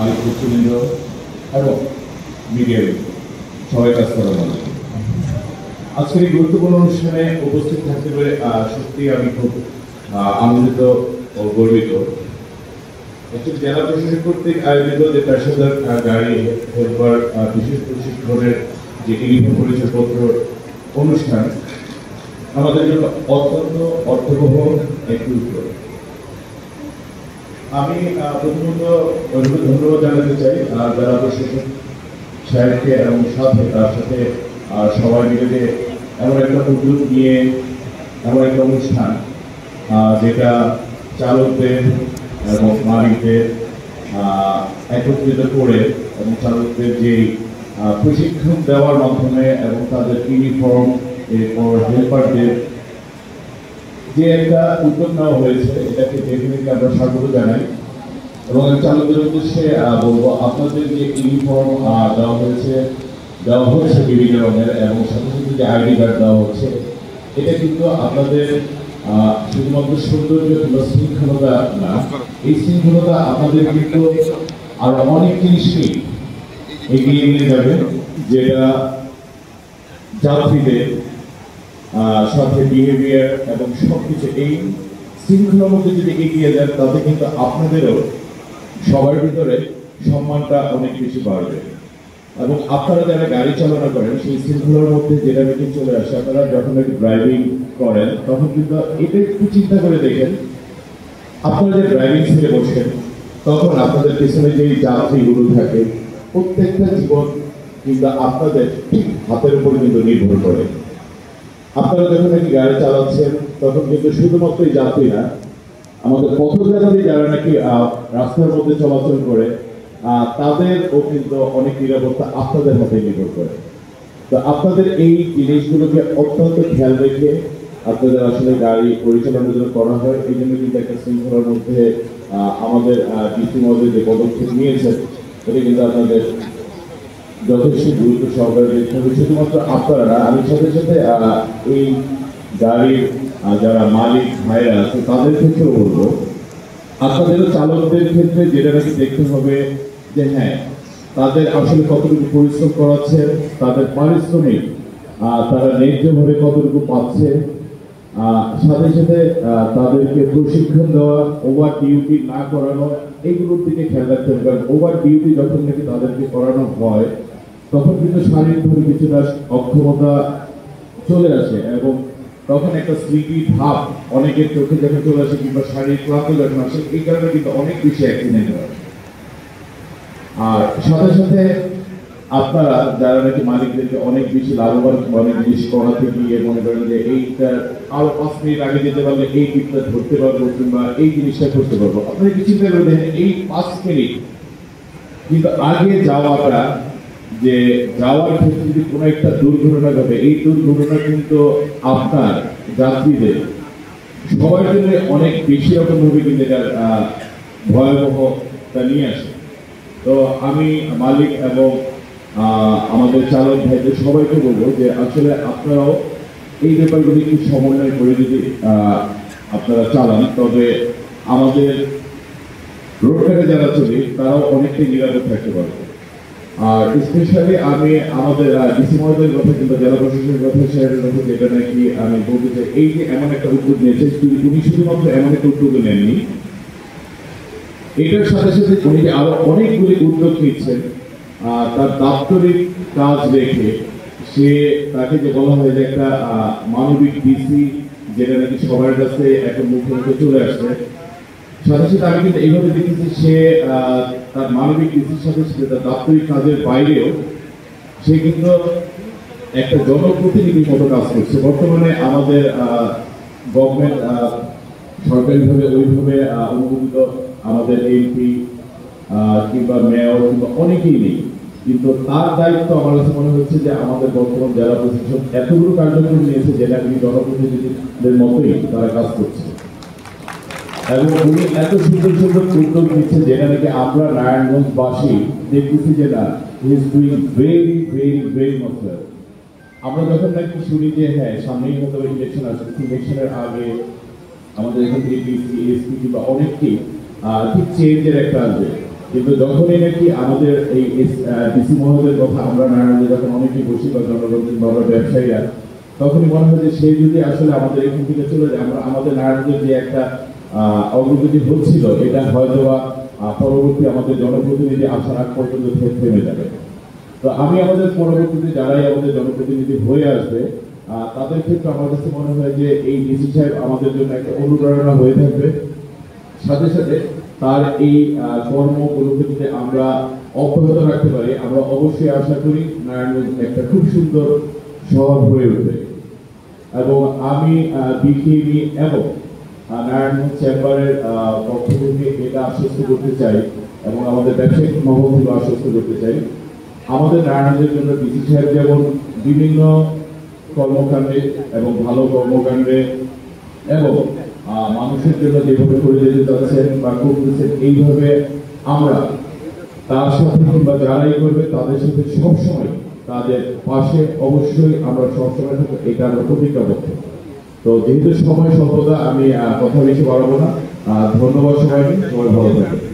মালিক নেতৃবৃন্দ এবং মিডিয়ার সবাই কাজ করা বলে আজকের এই গুরুত্বপূর্ণ অনুষ্ঠানে উপস্থিত থাকতে পেরে সত্যি আমি খুব আনন্দিত ও গর্বিত। জেলা প্রশাসন কর্তৃক আয়োজিত যে পেশাদার গাড়ি হেলপার বিশেষ প্রশিক্ষণের যে ইউনিফর্ম পরিচয়পত্র অনুষ্ঠান আমাদের জন্য অত্যন্ত অর্থবহ একটি উদ্যোগ। আমি প্রথমত ধন্যবাদ জানাতে চাই যারা প্রশাসন সাহেবকে এবং সাথে তার সাথে সবাই মিলে এমন একটা উদ্যোগ নিয়ে এমন একটা অনুষ্ঠান যেটা চালকদের এবং মালিকদের একত্রিত করে এবং চালকদের যে প্রশিক্ষণ দেওয়ার মাধ্যমে এবং তাদের ইউনিফর্ম এরপর হেল্পারদের যে একটা উদ্যোগ নেওয়া হয়েছে এটাকে ডেফিনেটলি আমরা স্বাগত জানাই এবং চালকদের উদ্দেশ্যে বলবো আপনাদের যে ইউনিফর্ম দেওয়া হচ্ছে বিভিন্ন রঙের এবং সাথে সাথে যে আইডি কার্ড দেওয়া হচ্ছে এটা কিন্তু আপনাদের শুধুমাত্র সৌন্দর্য কিংবা শৃঙ্খলতা না, এই শৃঙ্খলতা আপনাদের কিন্তু আরো অনেক জিনিসকে এগিয়ে নিয়ে যাবে যেটা যাত্রীদের সাথে বিহেভিয়ার এবং সবকিছু এই শৃঙ্খলার মধ্যে যদি এগিয়ে যান তাতে কিন্তু আপনাদেরও সবার ভিতরে সম্মানটা অনেক বেশি বাড়বে এবং আপনারা যারা গাড়ি চালনা করেন সেই শৃঙ্খলার মধ্যে যেটা মেটে চলে আসে আপনারা যখন একটু ড্রাইভিং করেন তখন কিন্তু এটা একটু চিন্তা করে দেখেন আপনারা যে ড্রাইভিং ছেড়ে বসেন তখন আপনাদের পেছনে যে যাত্রীগুলো থাকে প্রত্যেকটা জীবন কিন্তু আপনাদের ঠিক হাতের উপর কিন্তু নির্ভর করে। আপনারা যখন নাকি গাড়ি চালাচ্ছেন তখন কিন্তু শুধুমাত্র এই যাত্রী না, আমাদের পথযাত্রী যারা নাকি রাস্তার মধ্যে চলাচল করে তাদেরও কিন্তু অনেক নিরাপত্তা আপনাদের হাতে নির্ভর করে। তো আপনাদের এই জিনিসগুলোকে অত্যন্ত খেয়াল রেখে আপনাদের আসলে গাড়ি পরিচালনার জন্য করা হয়। এই জন্য কিন্তু একটা শৃঙ্খলার মধ্যে আমাদের ডিসি মহোদয় যে পদক্ষেপ নিয়েছেন এটা কিন্তু আপনাদের যথেষ্ট গুরুত্ব সহকারে দেখতে হবে। শুধুমাত্র আপনারা না, আমি সাথে সাথে এই গাড়ির যারা মালিক ভাইরা আছে তাদের ক্ষেত্রেও বলবো আপনাদেরও চালকদের ক্ষেত্রে যেটা নাকি দেখতে হবে যে হ্যাঁ তাদের আসলে কতটুকু পরিশ্রম করাচ্ছে, তাদের পারিশ্রমিক তারা ন্যায্যভাবে কতটুকু পাচ্ছে, সাথে সাথে তাদেরকে প্রশিক্ষণ দেওয়া, ওভার ডিউটি না করানো, এইগুলোর দিকে খেয়াল রাখতে হবে। কারণ ওভার ডিউটি যখন নাকি তাদেরকে করানো হয় তখন কিন্তু শারীরিকভাবে কিছুটা অক্ষমতা চলে আসে এবং তখন একটা স্মৃতি ভাব অনেকের চোখে যখন চলে আসে কিংবা শারীরিক ক্লান্ত যখন আসে এই কারণে কিন্তু অনেক বেশি অ্যাক্সিডেন্ট হয়। আর সাথে সাথে আপনারা যারা নাকি মালিকদেরকে অনেক বেশি লাভবান অনেক জিনিস করাতে গিয়ে মনে করেন যে এইটা আরো 5 মিনিট আগে যেতে পারলে এই টিপটা ধরতে পারবো কিংবা এই জিনিসটা করতে পারবো। আপনারা কি চিন্তা করে দেখেন এই 5 মিনিট কিন্তু আগে যাওয়াটা যে যাওয়ার ক্ষেত্রে যদি কোনো একটা দুর্ঘটনা ঘটে এই দুর্ঘটনা কিন্তু আপনার যাত্রীদের সবার জন্য অনেক বেশি রকম ভাবে কিন্তু এটার ভয়াবহতা নিয়ে আসে। তো আমি মালিক এবং আমাদের চালক ভাইদের সবাইকে বলবো যে আসলে আপনারাও এই ব্যাপারগুলি একটু সমন্বয় করে যদি আপনারা চালান তবে আমাদের রোডঘাটে যারা চলি তারাও অনেকটাই নিরাপদ থাকতে পারবে। আর স্পেশালি আমি আমাদের ডিসি মহোদয়ের কথা কিংবা জেলা প্রশাসনের কথা শহরের কথা যেটা নাকি আমি বলতে চাই এই যে এমন একটা উদ্যোগ নিয়েছে উনি শুধুমাত্র এমন একটা উদ্যোগ নেননি, এটার সাথে সাথে উনি আরো অনেকগুলি উদ্যোগ নিচ্ছেন তার দাপ্তরিক কাজ রেখে সে তাকে যে বলা হয় যে একটা মানবিক ডিসি যেটা নাকি সবার কাছে একটা মুখে চলে আসছে। সাথে সাথে আমি কিন্তু এইভাবে দেখেছি সে তার মানবিক ডিসির সাথে সাথে তার দাপ্তরিক কাজের বাইরেও সে কিন্তু একটা জনপ্রতিনিধির মতো কাজ করছে। বর্তমানে আমাদের গভর্নমেন্ট সরকারিভাবে ওইভাবে অনুমোদিত আমাদের এমপি কিংবা মেয়র কিংবা অনেকেই নেই, কিন্তু তার দায়িত্ব আমার কাছে মনে হচ্ছে যে আমাদের বর্তমান জেলা প্রশাসন এতগুলো কার্যক্রম নিয়েছে যেটা কিন্তু জনপ্রতিনিধিদের মতোই তারা কাজ করছে এবং উনি এত সুন্দর সুন্দর উদ্যোগ নিচ্ছে যেটা নাকি আমরা নারায়ণগঞ্জবাসী দেখতেছি যে না he is doing very very very much well. আমরা যখন নাকি শুনি যে হ্যাঁ সামনেই হয়তো ইলেকশন আসছে, ইলেকশনের আগে আমাদের এখান থেকে ডিসি এসপি কিংবা অনেককেই ঠিক চেঞ্জের একটা আসবে কিন্তু যখনই নাকি আমাদের এই ডিসি মহোদয়ের কথা আমরা নারায়ণগঞ্জে যখন অনেকেই বসি বা জনগণ কিংবা আমরা ব্যবসায়ীরা, তখনই মনে হয় যে সে যদি আসলে আমাদের এখান থেকে চলে যায়, আমরা আমাদের নারায়ণগঞ্জের যে একটা অগ্রগতি হচ্ছিল এটা হয়তো বা পরবর্তী আমাদের জনপ্রতিনিধি আসার আগ পর্যন্ত থেমে যাবে। তো আমি আমাদের পরবর্তীতে যারাই আমাদের জনপ্রতিনিধি হয়ে আসবে তাদের ক্ষেত্রে আমার কাছে মনে হয় যে এই ডিসি সাহেব আমাদের জন্য একটা অনুপ্রেরণা হয়ে থাকবে। সাথে সাথে তার এই কর্মগুলোকে যদি আমরা অব্যাহত রাখতে পারি, আমরা অবশ্যই আশা করি নারায়ণগঞ্জ একটা খুব সুন্দর শহর হয়ে উঠবে। এবং আমি বিকেবি এবং নারায়ণগঞ্জ চেম্বারের পক্ষ থেকে এটা আশ্বস্ত করতে চাই এবং আমাদের ব্যবসায়িক মহল থেকে আশ্বস্ত করতে চাই, আমাদের নারায়ণগঞ্জের জন্য ডিসি সাহেব যেমন বিভিন্ন কর্মকাণ্ডে এবং ভালো কর্মকাণ্ডে এবং মানুষের জন্য যেভাবে করে যেতে চাচ্ছেন বা করতেছেন, এইভাবে আমরা তার সাথে কিংবা যারাই করবে তাদের সাথে সবসময় তাদের পাশে অবশ্যই আমরা সবসময় থাকবো, এটা আমরা প্রতিজ্ঞাবদ্ধ। তো যেহেতু সময় স্বল্পতা, আমি কথা বেশি বাড়াবো না। ধন্যবাদ সবাইকে, সবাই ভালো থাকবে।